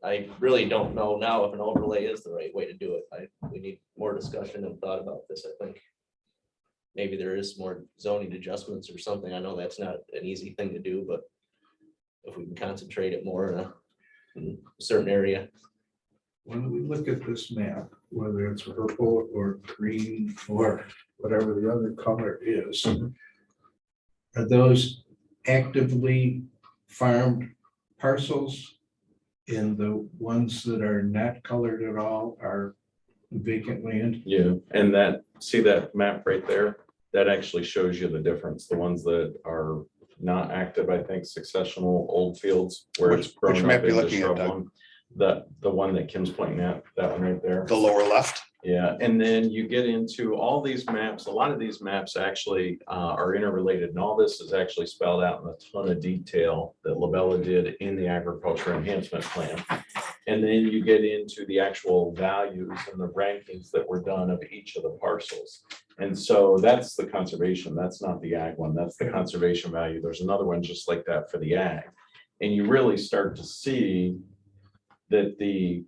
I really don't know now if an overlay is the right way to do it. We need more discussion and thought about this, I think. Maybe there is more zoning adjustments or something. I know that's not an easy thing to do, but if we can concentrate it more in a certain area. When we look at this map, whether it's purple or green or whatever the other color is, are those actively farmed parcels? And the ones that are not colored at all are vacant land? Yeah, and see that map right there? That actually shows you the difference. The ones that are not active, I think, successional old fields where it's Which grown map up you into looking at, Doug? shrubland. The one that Kim's pointing at, that one right there. The lower left? Yeah, and then you get into all these maps. A lot of these maps actually are interrelated, and all this is actually spelled out in a ton of detail that Labella did in the agriculture enhancement plan. And then you get into the actual values and the rankings that were done of each of the parcels. And so that's the conservation. That's not the ag one. That's the conservation value. There's another one just like that for the ag. And you really start to see that the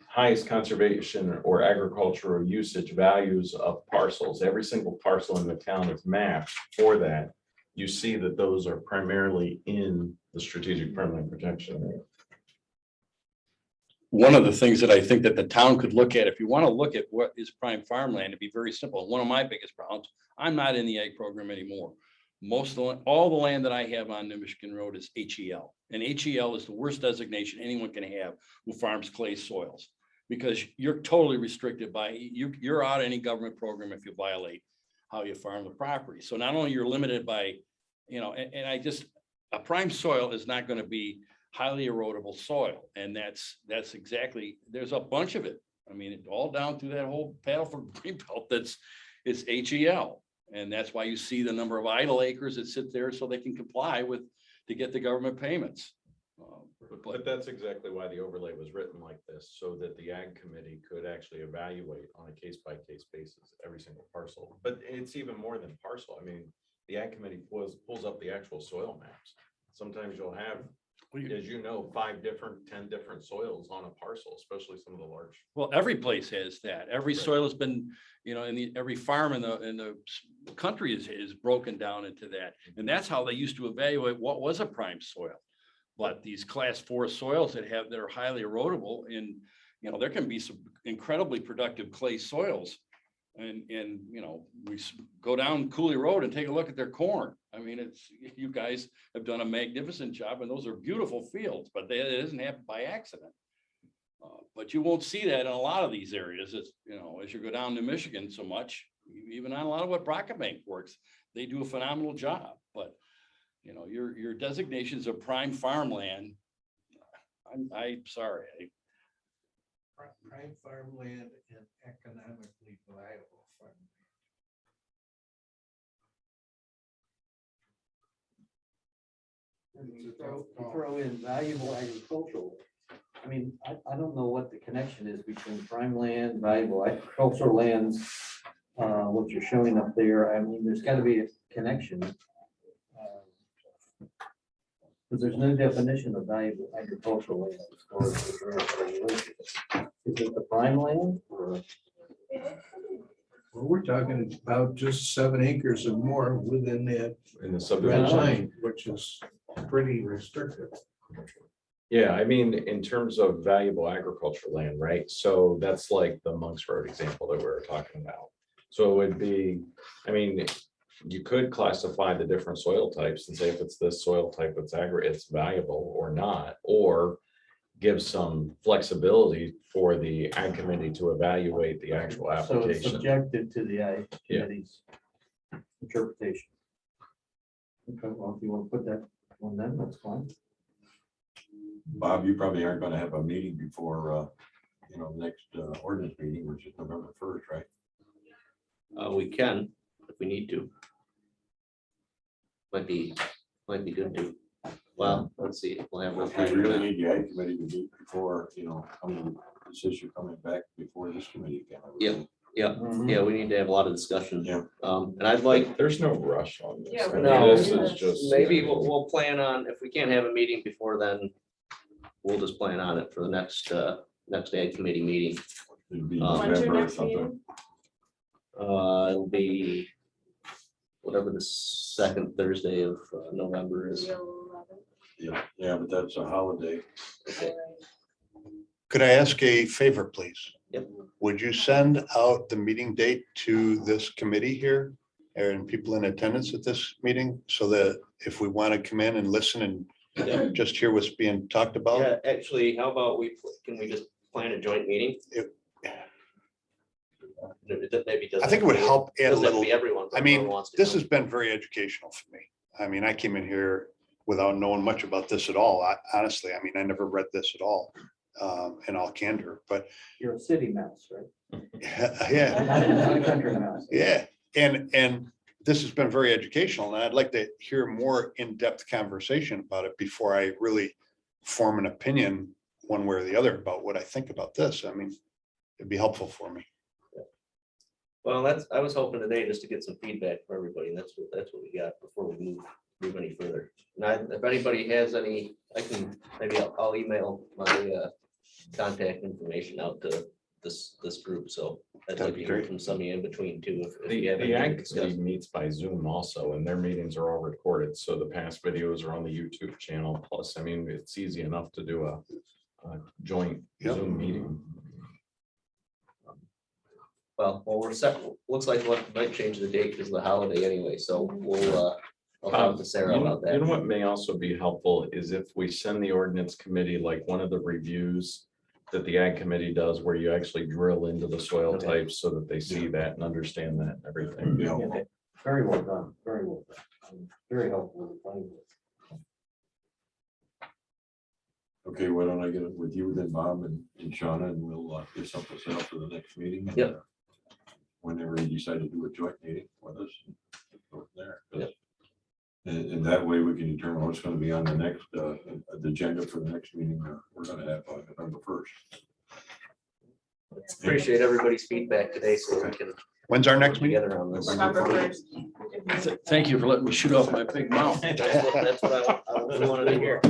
highest conservation or agricultural usage values of parcels, every single parcel in the town is mapped for that. You see that those are primarily in the strategic permanent protection area. One of the things that I think that the town could look at, if you want to look at what is prime farmland, it'd be very simple. One of my biggest problems, I'm not in the ag program anymore. All the land that I have on New Michigan Road is HEL. And HEL is the worst designation anyone can have who farms clay soils. Because you're totally restricted by, you're out of any government program if you violate how you farm the property. So not only you're limited by, a prime soil is not going to be highly erodible soil. And that's exactly, there's a bunch of it. I mean, all down through that whole Paddleford Greenbelt, it's HEL. And that's why you see the number of idle acres that sit there so they can comply with, to get the government payments. But that's exactly why the overlay was written like this, so that the ag committee could actually evaluate on a case by case basis every single parcel. But it's even more than parcel. I mean, the ag committee pulls up the actual soil maps. Sometimes you'll have, as you know, 10 different soils on a parcel, especially some of the large. Well, every place has that. Every Right. soil has been, every farm in the country is broken down into that. And that's how they used to evaluate what was a prime soil. But these class 4 soils that are highly erodible you know, there can be some incredibly productive clay soils. And, you know, go down Cooley Road and take a look at their corn. I mean, you guys have done a magnificent job and those are beautiful fields, but it doesn't happen by accident. But you won't see that in a lot of these areas. It's, you know, as you go down to Michigan so much, even on a lot of what Brockbank works, they do a phenomenal job. But, you know, your designations of prime farmland, I'm sorry. Prime farmland and economically viable farmland. And you throw in valuable agricultural. I mean, I don't know what the connection is between prime land, valuable agricultural lands, what you're showing up there. I mean, there's got to be a connection. Because there's no definition of valuable agricultural land as far as the drainage regulations. Is it the prime land or? Well, we're talking about just 7 acres or more within that In the red subdivision. line, which is pretty restrictive. Yeah, I mean, in terms of valuable agricultural land, right? So that's like the Monks Road example that we were talking about. So it would be, I mean, you could classify the different soil types and say if it's this soil type, it's valuable or not, or give some flexibility for the ag committee to evaluate the actual So it's application. subjective to the ag Yeah. committee's interpretation. Okay, well, if you want to put that one, then that's fine. Bob, you probably aren't gonna have a meeting before, you know, next ordinance meeting, which is November 1st, right? We can, if we need to. Might be good to. Well, let's see, we'll have. If we really need the ag committee to meet before, you know, this issue coming back before this committee again. I would Yeah. think. Yeah, we need to have a lot of discussion. Yeah. And I'd like, There's no rush on this. Yeah, I mean, no. This is just. maybe we'll plan on, if we can't have a meeting before then, we'll just plan on it for the next ag committee meeting. It'd be When's your November or next something. meeting? It'll be whatever the second Thursday of November is. The 11th. Yeah, but that's a holiday. Okay. Could I ask a favor, please? Yep. Would you send out the meeting date to this committee here and people in attendance at this meeting so that if we want to come in and listen and Yeah. just hear what's being talked about? Yeah, actually, how about can we just plan a joint meeting? It- Maybe I think it would help add a Doesn't have to little, be everyone. but I mean, whoever wants to this come. has been very educational for me. I mean, I came in here without knowing much about this at all. Honestly, I mean, I never read this at all, in all candor, but You're a city mouse, right? yeah. Not a country mouse. Yeah, and this has been very educational, and I'd like to hear more in-depth conversation about it before I really form an opinion one way or the other about what I think about this. I mean, it'd be helpful for me. Well, I was hoping today just to get some feedback from everybody, and that's what we got before we move any further. Now, if anybody has any, maybe I'll email my contact information out to this group, so I'd That'd like be to hear great. from some of you in between too, if The you have the anything to ag committee discuss. meets by Zoom also, and their meetings are all recorded, so the past videos are on the YouTube channel. Plus, I mean, it's easy enough to do a joint Yep. Zoom meeting. Well, we're set, looks like what might change the date because of the holiday anyway, so I'll talk to Sarah You know about that. you know what may also be helpful is if we send the ordinance committee, like one of the reviews that the ag committee does, where you actually drill into the soil Okay. types so that they see that and understand that and everything. Yeah. Yeah, very well done, very well done. Very helpful. to find this. Okay, why don't I get it with you then, Bob and Shauna, and we'll get something set up for the next meeting. and, Yep. Whenever you decide to do a joint meeting with us. and go from there. Yep. And that way we can determine what's gonna be on the next, the agenda for the next meeting we're gonna have on November 1st. Appreciate everybody's feedback today, so we can When's our work next meeting? together on this. November 1st. Thank you for letting me shoot off my big mouth. That's what I wanted to hear.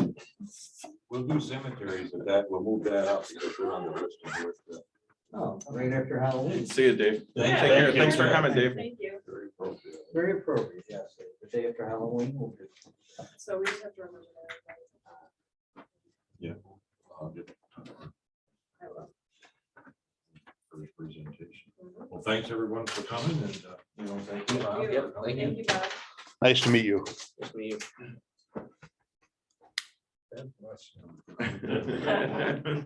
We'll do cemeteries at that, we'll move that up because we're on the list. to do it, Oh, right after Halloween. See you, Dave. Yeah, Take care. Thanks for coming, Dave. Thank you. Very appropriate. Very appropriate, yes. The day after Halloween. We'll do. So we just have to remember that. I'll get- I will. Well, thanks everyone for coming and, Thank you, Bob. Yep, thank you. Thank you, Bob. Nice to meet you. Nice to meet you. uh,